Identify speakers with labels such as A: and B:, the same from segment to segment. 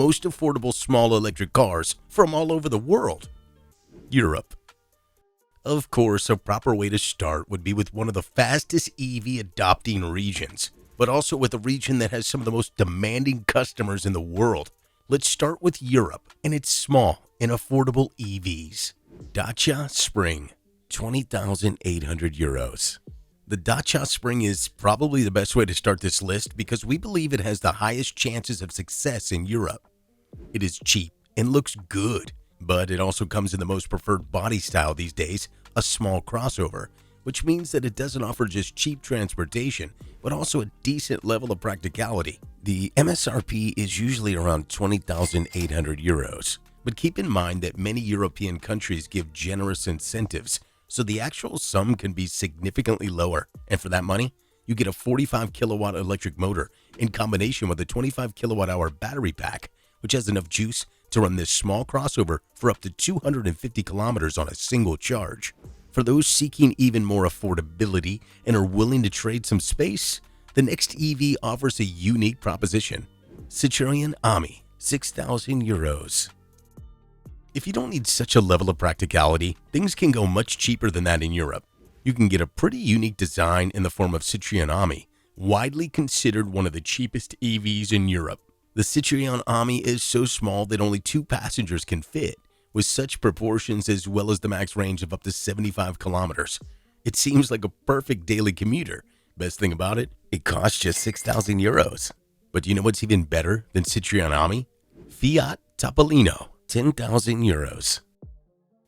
A: most affordable small electric cars from all over the world? Europe. Of course, a proper way to start would be with one of the fastest EV adopting regions, but also with a region that has some of the most demanding customers in the world. Let's start with Europe and its small and affordable EVs. Dacia Spring, 20,800 euros. The Dacia Spring is probably the best way to start this list because we believe it has the highest chances of success in Europe. It is cheap and looks good, but it also comes in the most preferred body style these days, a small crossover, which means that it doesn't offer just cheap transportation, but also a decent level of practicality. The MSRP is usually around 20,800 euros, but keep in mind that many European countries give generous incentives, so the actual sum can be significantly lower. And for that money, you get a 45 kilowatt electric motor in combination with a 25 kilowatt hour battery pack, which has enough juice to run this small crossover for up to 250 kilometers on a single charge. For those seeking even more affordability and are willing to trade some space, the next EV offers a unique proposition. Citroën Ami, 6,000 euros. If you don't need such a level of practicality, things can go much cheaper than that in Europe. You can get a pretty unique design in the form of Citroën Ami, widely considered one of the cheapest EVs in Europe. The Citroën Ami is so small that only 2 passengers can fit, with such proportions as well as the max range of up to 75 kilometers. It seems like a perfect daily commuter. Best thing about it, it costs just 6,000 euros. But do you know what's even better than Citroën Ami? Fiat Topolino, 10,000 euros.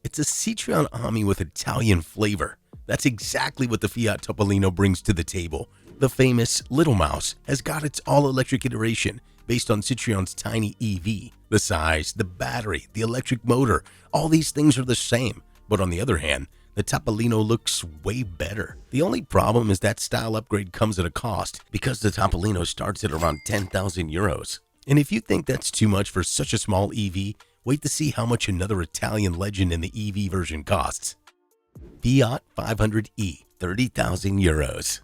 A: It's a Citroën Ami with Italian flavor. That's exactly what the Fiat Topolino brings to the table. The famous Little Mouse has got its all-electric iteration based on Citroën's tiny EV. The size, the battery, the electric motor, all these things are the same. But on the other hand, the Topolino looks way better. The only problem is that style upgrade comes at a cost because the Topolino starts at around 10,000 euros. And if you think that's too much for such a small EV, wait to see how much another Italian legend in the EV version costs. Fiat 500e, 30,000 euros.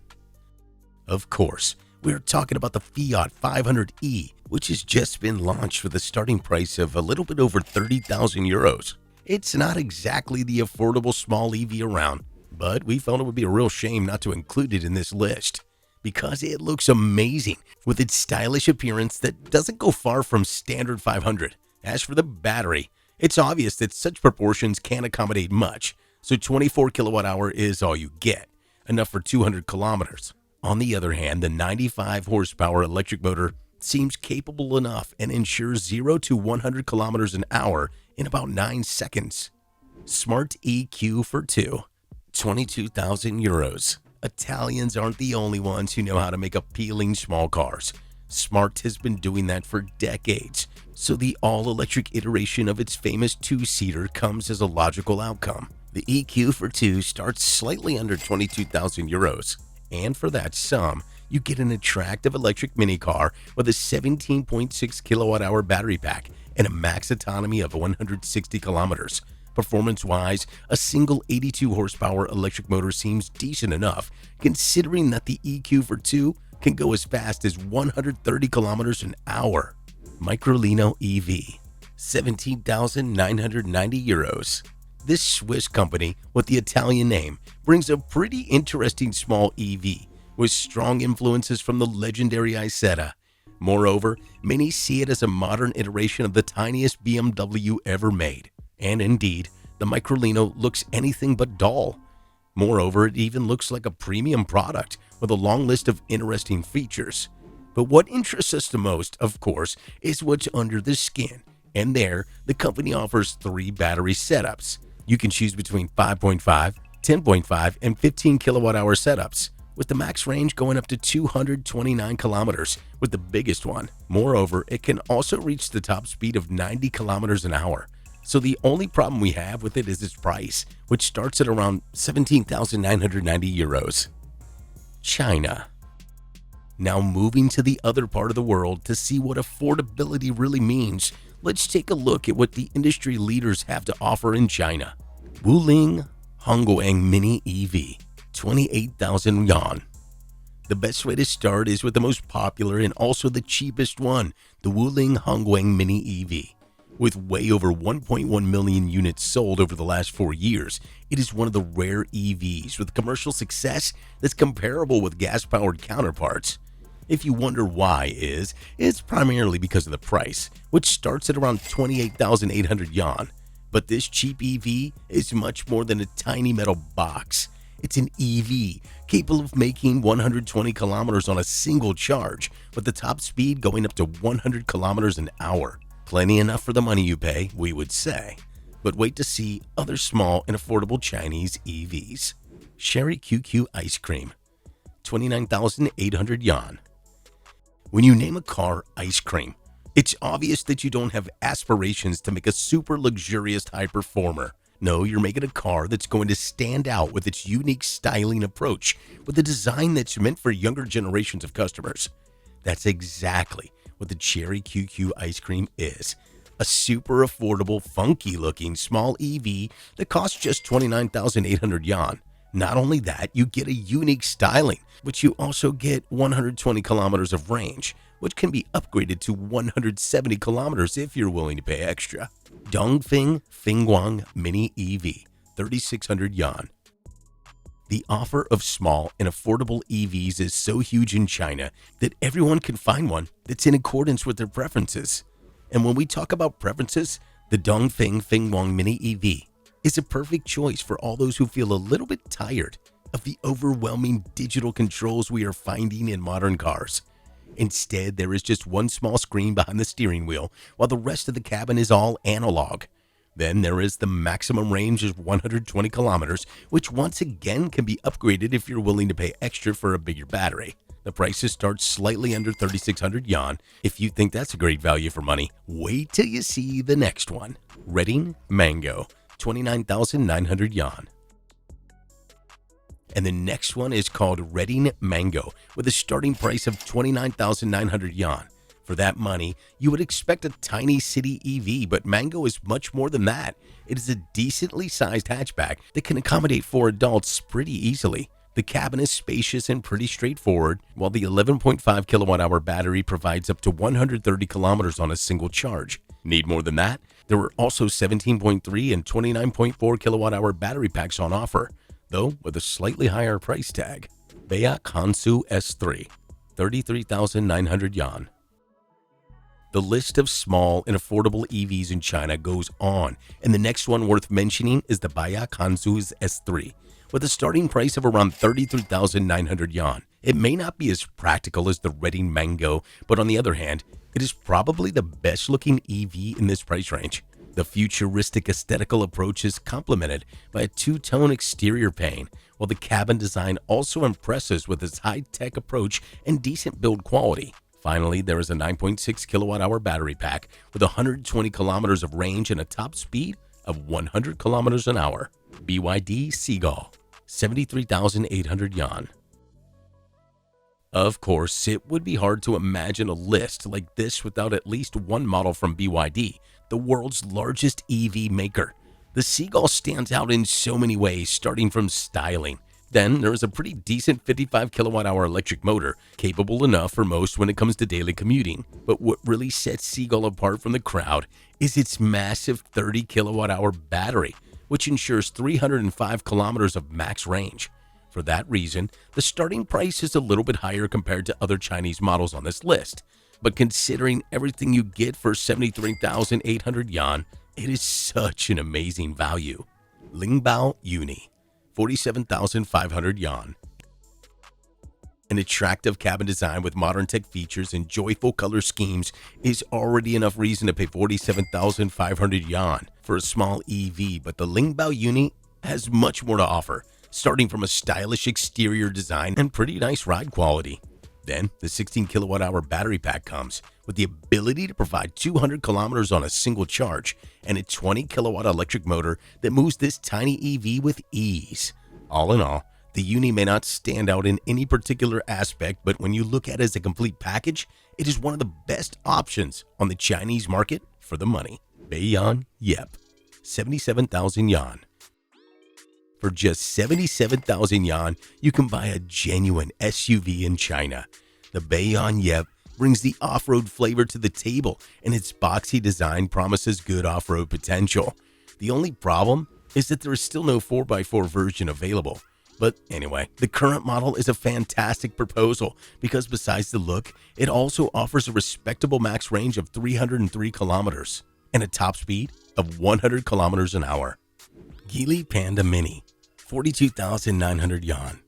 A: Of course, we're talking about the Fiat 500e, which has just been launched with a starting price of a little bit over 30,000 euros. It's not exactly the affordable small EV around, but we felt it would be a real shame not to include it in this list because it looks amazing with its stylish appearance that doesn't go far from standard 500. As for the battery, it's obvious that such proportions can't accommodate much, so 24 kilowatt hour is all you get, enough for 200 kilometers. On the other hand, the 95 horsepower electric motor seems capable enough and ensures 0 to 100 kilometers an hour in about 9 seconds. Smart EQ for 2, 22,000 euros. Italians aren't the only ones who know how to make appealing small cars. Smart has been doing that for decades, so the all-electric iteration of its famous 2-seater comes as a logical outcome. The EQ for 2 starts slightly under 22,000 euros, and for that sum, you get an attractive electric mini car with a 17.6 kilowatt-hour battery pack and a max autonomy of 160 kilometers. Performance-wise, a single 82 horsepower electric motor seems decent enough, considering that the EQ for 2 can go as fast as 130 kilometers an hour. Microlino EV, 17,990 euros. This Swiss company with the Italian name brings a pretty interesting small EV with strong influences from the legendary Isetta. Moreover, many see it as a modern iteration of the tiniest BMW ever made. And indeed, the Microlino looks anything but dull. Moreover, it even looks like a premium product with a long list of interesting features. But what interests us the most, of course, is what's under the skin. And there, the company offers 3 battery setups. You can choose between 5.5, 10.5, and 15 kilowatt-hour setups, with the max range going up to 229 kilometers with the biggest one. Moreover, it can also reach the top speed of 90 kilometers an hour. So the only problem we have with it is its price, which starts at around 17,990 euros. China. Now moving to the other part of the world to see what affordability really means, let's take a look at what the industry leaders have to offer in China. Wuling Hongguang Mini EV, 28,000 yuan. The best way to start is with the most popular and also the cheapest one, the Wuling Hongguang Mini EV. With way over 1.1 million units sold over the last 4 years, it is one of the rare EVs with commercial success that's comparable with gas-powered counterparts. If you wonder why it's primarily because of the price, which starts at around 28,800 yuan. But this cheap EV is much more than a tiny metal box. It's an EV capable of making 120 kilometers on a single charge, with the top speed going up to 100 kilometers an hour. Plenty enough for the money you pay, we would say. But wait to see other small and affordable Chinese EVs. Sherry QQ Ice Cream, 29,800 yuan. When you name a car ice cream, it's obvious that you don't have aspirations to make a super luxurious high performer. No, you're making a car that's going to stand out with its unique styling approach, with a design that's meant for younger generations of customers. That's exactly what the Cherry QQ ice cream is. A super affordable, funky-looking small EV that costs just 29,800 yuan. Not only that, you get a unique styling, but you also get 120 kilometers of range, which can be upgraded to 170 kilometers if you're willing to pay extra. Dongfeng Fengguang Mini EV, 3,600 yuan. The offer of small and affordable EVs is so huge in China that everyone can find one that's in accordance with their preferences. And when we talk about preferences, the Dongfeng Fengguang Mini EV is a perfect choice for all those who feel a little bit tired of the overwhelming digital controls we are finding in modern cars. Instead, there is just one small screen behind the steering wheel, while the rest of the cabin is all analog. Then there is the maximum range of 120 kilometers, which once again can be upgraded if you're willing to pay extra for a bigger battery. The prices start slightly under 3,600 yuan. If you think that's a great value for money, wait till you see the next one. Reading Mango, 29,900 yuan. And the next one is called Reading Mango, with a starting price of 29,900 yuan. For that money, you would expect a tiny city EV, but Mango is much more than that. It is a decently sized hatchback that can accommodate 4 adults pretty easily. The cabin is spacious and pretty straightforward, while the 11.5 kilowatt-hour battery provides up to 130 kilometers on a single charge. Need more than that? There are also 17.3 and 29.4 kilowatt-hour battery packs on offer, though with a slightly higher price tag. Bayak Hansu S3, 33,900 yuan. The list of small and affordable EVs in China goes on, and the next one worth mentioning is the Bayak Hansu S3, with a starting price of around 33,900 yuan. It may not be as practical as the Reading Mango, but on the other hand, it is probably the best looking EV in this price range. The futuristic aesthetical approach is complemented by a two-tone exterior paint, while the cabin design also impresses with its high-tech approach and decent build quality. Finally, there is a 9.6 kilowatt-hour battery pack with 120 kilometers of range and a top speed of 100 kilometers an hour. BYD Seagull, 73,800 yuan. Of course, it would be hard to imagine a list like this without at least one model from BYD, the world's largest EV maker. The Seagull stands out in so many ways, starting from styling. Then there is a pretty decent 55 kilowatt-hour electric motor, capable enough for most when it comes to daily commuting. But what really sets Seagull apart from the crowd is its massive 30 kilowatt-hour battery, which ensures 305 kilometers of max range. For that reason, the starting price is a little bit higher compared to other Chinese models on this list. But considering everything you get for 73,800 yuan, it is such an amazing value. Lingbao Uni, 47,500 yuan. An attractive cabin design with modern tech features and joyful color schemes is already enough reason to pay 47,500 yuan for a small EV, but the Lingbao Uni has much more to offer, starting from a stylish exterior design and pretty nice ride quality. Then, the 16 kilowatt-hour battery pack comes with the ability to provide 200 kilometers on a single charge and a 20 kilowatt electric motor that moves this tiny EV with ease. All in all, the Uni may not stand out in any particular aspect, but when you look at it as a complete package, it is one of the best options on the Chinese market for the money. Beiyan Yep, 77,000 yuan. For just 77,000 yuan, you can buy a genuine SUV in China. The Bayon Yep brings the off-road flavor to the table, and its boxy design promises good off-road potential. The only problem is that there is still no 4x4 version available. But anyway, the current model is a fantastic proposal because besides the look, it also offers a respectable max range of 303 kilometers and a top speed of 100 kilometers an hour. Geely Panda Mini, 42,900 yuan.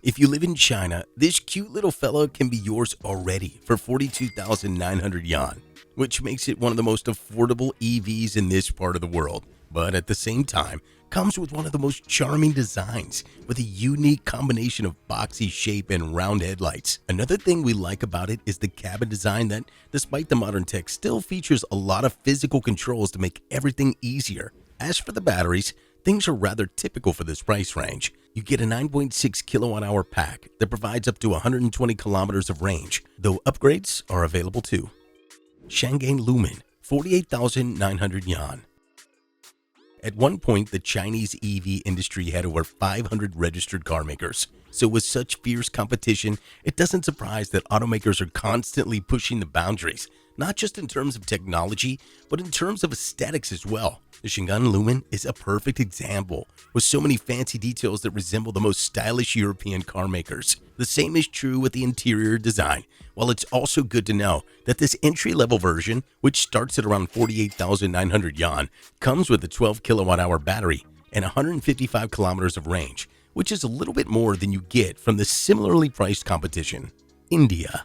A: If you live in China, this cute little fella can be yours already for 42,900 yuan, which makes it one of the most affordable EVs in this part of the world. But at the same time, comes with one of the most charming designs with a unique combination of boxy shape and round headlights. Another thing we like about it is the cabin design that, despite the modern tech, still features a lot of physical controls to make everything easier. As for the batteries, things are rather typical for this price range. You get a 9.6 kilowatt-hour pack that provides up to 120 kilometers of range, though upgrades are available too. Shanghai Lumen, 48,900 yuan. At one point, the Chinese EV industry had over 500 registered car makers. So with such fierce competition, it doesn't surprise that automakers are constantly pushing the boundaries, not just in terms of technology, but in terms of aesthetics as well. The Shanghai Lumen is a perfect example, with so many fancy details that resemble the most stylish European car makers. The same is true with the interior design, while it's also good to know that this entry-level version, which starts at around 48,900 yuan, comes with a 12 kilowatt-hour battery and 155 kilometers of range, which is a little bit more than you get from the similarly priced competition. India.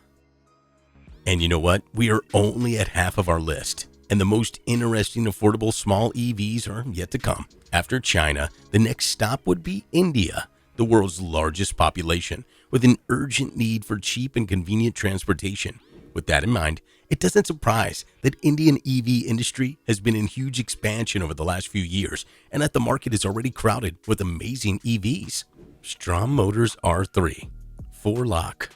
A: And you know what? We are only at half of our list, and the most interesting affordable small EVs are yet to come. After China, the next stop would be India, the world's largest population, with an urgent need for cheap and convenient transportation. With that in mind, it doesn't surprise that Indian EV industry has been in huge expansion over the last few years, and that the market is already crowded with amazing EVs. Strom Motors R3, 4-lock.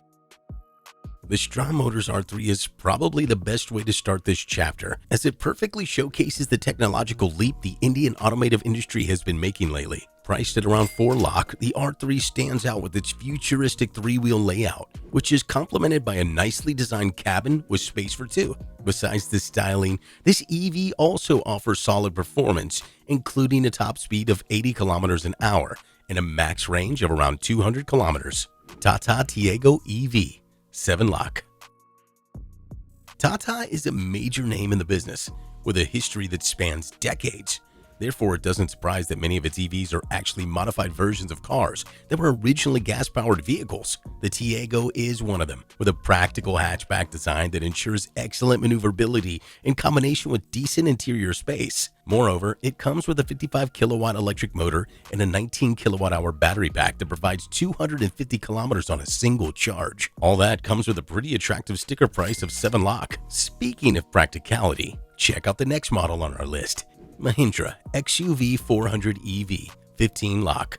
A: The Strom Motors R3 is probably the best way to start this chapter, as it perfectly showcases the technological leap the Indian automotive industry has been making lately. Priced at around 4 lakh, the R3 stands out with its futuristic 3-wheel layout, which is complemented by a nicely designed cabin with space for 2. Besides the styling, this EV also offers solid performance, including a top speed of 80 kilometers an hour and a max range of around 200 kilometers. Tata Tiago EV, 7-lock. Tata is a major name in the business, with a history that spans decades. Therefore, it doesn't surprise that many of its EVs are actually modified versions of cars that were originally gas-powered vehicles. The Tiago is one of them, with a practical hatchback design that ensures excellent maneuverability in combination with decent interior space. Moreover, it comes with a 55 kilowatt electric motor and a 19 kilowatt-hour battery pack that provides 250 kilometers on a single charge. All that comes with a pretty attractive sticker price of 7 lakh. Speaking of practicality, check out the next model on our list. Mahindra XUV 400 EV, 15 lakh.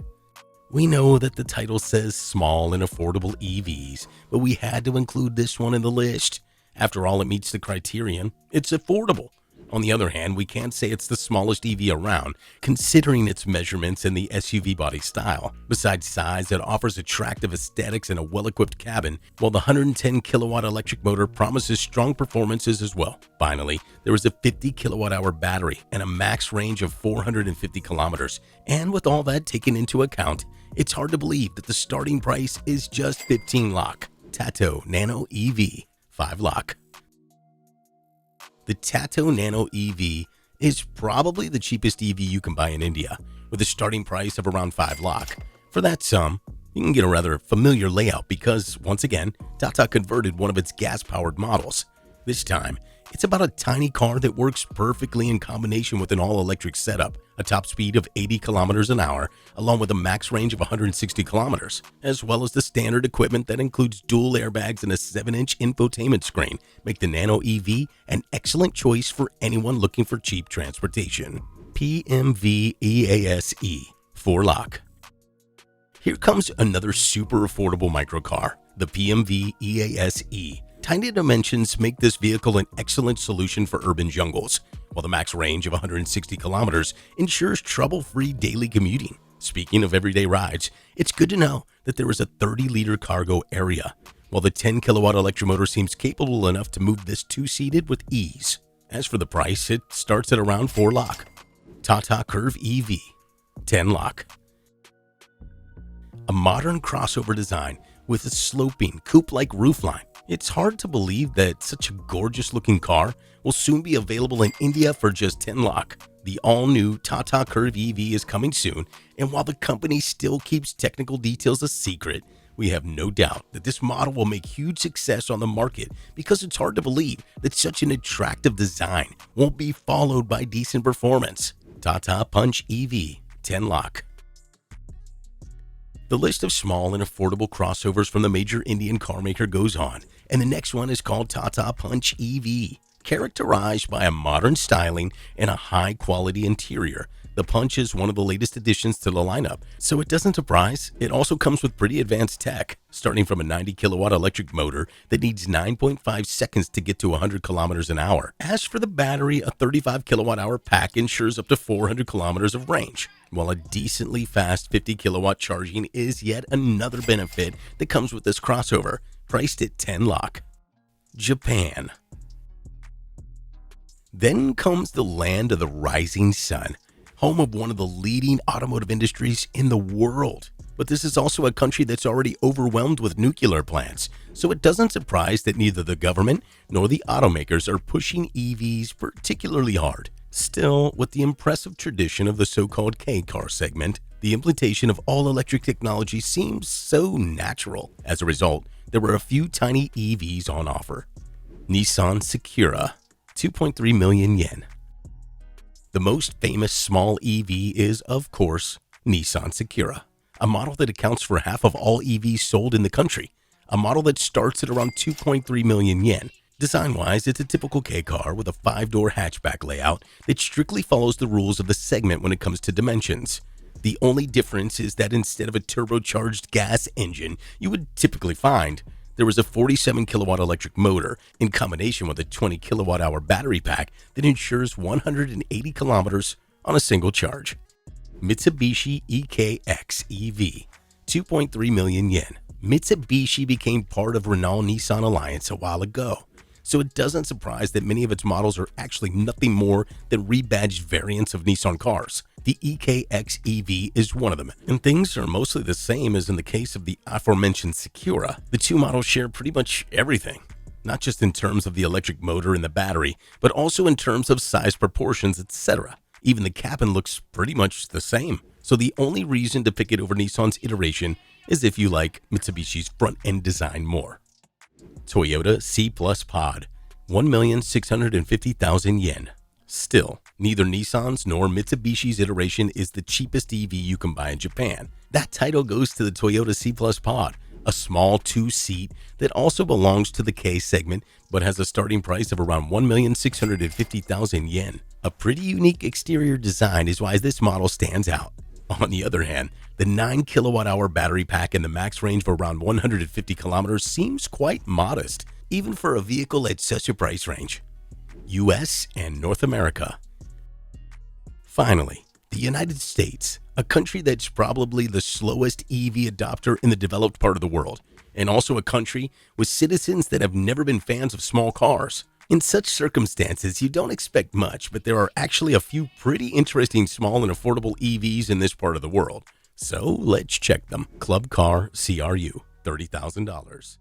A: We know that the title says small and affordable EVs, but we had to include this one in the list. After all, it meets the criterion. It's affordable. On the other hand, we can't say it's the smallest EV around, considering its measurements and the SUV body style. Besides size, it offers attractive aesthetics and a well-equipped cabin, while the 110 kilowatt electric motor promises strong performances as well. Finally, there is a 50 kilowatt-hour battery and a max range of 450 kilometers. And with all that taken into account, it's hard to believe that the starting price is just 15 lakh. Tato Nano EV, 5 lakh. The Tato Nano EV is probably the cheapest EV you can buy in India, with a starting price of around 5 lakh. For that sum, you can get a rather familiar layout because, once again, Tata converted one of its gas-powered models. This time, it's about a tiny car that works perfectly in combination with an all-electric setup, a top speed of 80 kilometers an hour, along with a max range of 160 kilometers, as well as the standard equipment that includes dual airbags and a 7-inch infotainment screen, make the Nano EV an excellent choice for anyone looking for cheap transportation. PMV EASE, 4 lakh. Here comes another super affordable microcar, the PMV EASE. Tiny dimensions make this vehicle an excellent solution for urban jungles, while the max range of 160 kilometers ensures trouble-free daily commuting. Speaking of everyday rides, it's good to know that there is a 30-liter cargo area, while the 10-kilowatt electric motor seems capable enough to move this two-seated with ease. As for the price, it starts at around 4 lakh. Tata Curve EV, 10 lakh. A modern crossover design with a sloping coupe-like roofline. It's hard to believe that such a gorgeous-looking car will soon be available in India for just 10 lakh. The all-new Tata Curve EV is coming soon, and while the company still keeps technical details a secret, we have no doubt that this model will make huge success on the market because it's hard to believe that such an attractive design won't be followed by decent performance. Tata Punch EV, 10 lakh. The list of small and affordable crossovers from the major Indian car maker goes on, and the next one is called Tata Punch EV. Characterized by a modern styling and a high-quality interior, the Punch is one of the latest additions to the lineup, so it doesn't surprise. It also comes with pretty advanced tech, starting from a 90-kilowatt electric motor that needs 9.5 seconds to get to 100 kilometers an hour. As for the battery, a 35-kilowatt-hour pack ensures up to 400 kilometers of range, while a decently fast 50-kilowatt charging is yet another benefit that comes with this crossover, priced at 10 lakh. Japan. Then comes the land of the rising sun, home of one of the leading automotive industries in the world. But this is also a country that's already overwhelmed with nuclear plants, so it doesn't surprise that neither the government nor the automakers are pushing EVs particularly hard. Still, with the impressive tradition of the so-called K-car segment, the implementation of all-electric technology seems so natural. As a result, there were a few tiny EVs on offer. Nissan Sakura, 2.3 million yen. The most famous small EV is, of course, Nissan Sakura, a model that accounts for half of all EVs sold in the country, a model that starts at around 2.3 million yen. Design-wise, it's a typical K-car with a 5-door hatchback layout that strictly follows the rules of the segment when it comes to dimensions. The only difference is that instead of a turbocharged gas engine you would typically find, there was a 47-kilowatt electric motor in combination with a 20-kilowatt-hour battery pack that ensures 180 kilometers on a single charge. Mitsubishi EKX EV, 2.3 million yen. Mitsubishi became part of Renault-Nissan Alliance a while ago, so it doesn't surprise that many of its models are actually nothing more than rebadged variants of Nissan cars. The EKX EV is one of them, and things are mostly the same as in the case of the aforementioned Sakura. The two models share pretty much everything, not just in terms of the electric motor and the battery, but also in terms of size proportions, etc. Even the cabin looks pretty much the same, so the only reason to pick it over Nissan's iteration is if you like Mitsubishi's front-end design more. Toyota C Plus Pod, 1,650,000 yen. Still, neither Nissan's nor Mitsubishi's iteration is the cheapest EV you can buy in Japan. That title goes to the Toyota C Plus Pod, a small 2-seat that also belongs to the K segment but has a starting price of around 1,650,000 yen. A pretty unique exterior design is why this model stands out. On the other hand, the 9-kilowatt-hour battery pack and the max range of around 150 kilometers seems quite modest, even for a vehicle at such a price range. US and North America. Finally, the United States, a country that's probably the slowest EV adopter in the developed part of the world, and also a country with citizens that have never been fans of small cars. In such circumstances, you don't expect much, but there are actually a few pretty interesting small and affordable EVs in this part of the world. So let's check them. Club Car CRU, $30,000.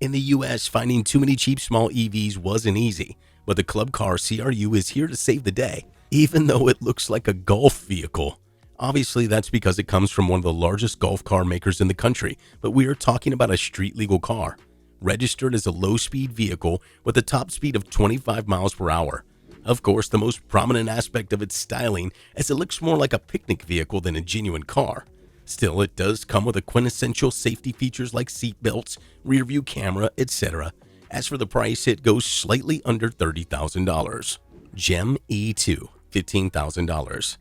A: In the US, finding too many cheap small EVs wasn't easy, but the Club Car CRU is here to save the day, even though it looks like a golf vehicle. Obviously, that's because it comes from one of the largest golf car makers in the country, but we are talking about a street-legal car, registered as a low-speed vehicle with a top speed of 25 miles per hour. Of course, the most prominent aspect of its styling, as it looks more like a picnic vehicle than a genuine car. Still, it does come with a quintessential safety features like seat belts, rear view camera, etc. As for the price, it goes slightly under $30,000. GEM E2, $15,000.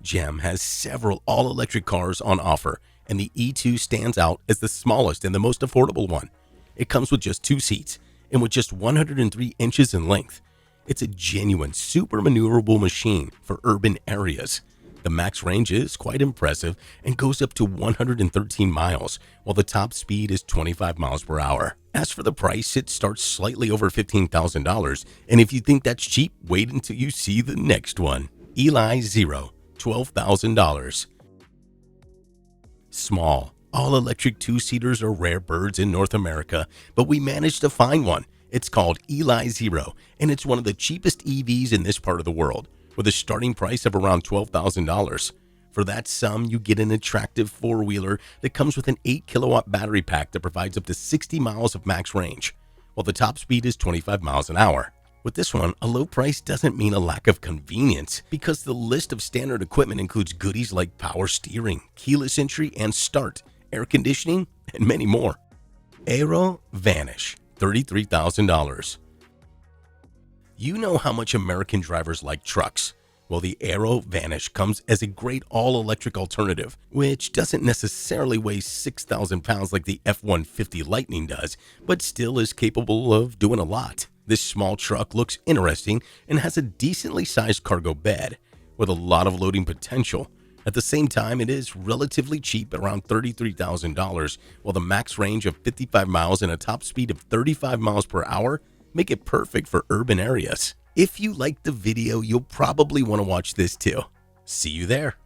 A: GEM has several all-electric cars on offer, and the E2 stands out as the smallest and the most affordable one. It comes with just 2 seats and with just 103 inches in length. It's a genuine super maneuverable machine for urban areas. The max range is quite impressive and goes up to 113 miles, while the top speed is 25 miles per hour. As for the price, it starts slightly over $15,000, and if you think that's cheap, wait until you see the next one. Eli Zero, $12,000. Small, all-electric two-seaters are rare birds in North America, but we managed to find one. It's called Eli Zero, and it's one of the cheapest EVs in this part of the world, with a starting price of around $12,000. For that sum, you get an attractive four-wheeler that comes with an 8-kilowatt battery pack that provides up to 60 miles of max range, while the top speed is 25 miles an hour. With this one, a low price doesn't mean a lack of convenience, because the list of standard equipment includes goodies like power steering, keyless entry and start, air conditioning, and many more. Aero Vanish, $33,000. You know how much American drivers like trucks. Well, the Aero Vanish comes as a great all-electric alternative, which doesn't necessarily weigh 6,000 pounds like the F-150 Lightning does, but still is capable of doing a lot. This small truck looks interesting and has a decently sized cargo bed, with a lot of loading potential. At the same time, it is relatively cheap at around $33,000, while the max range of 55 miles and a top speed of 35 miles per hour make it perfect for urban areas. If you liked the video, you'll probably want to watch this too. See you there.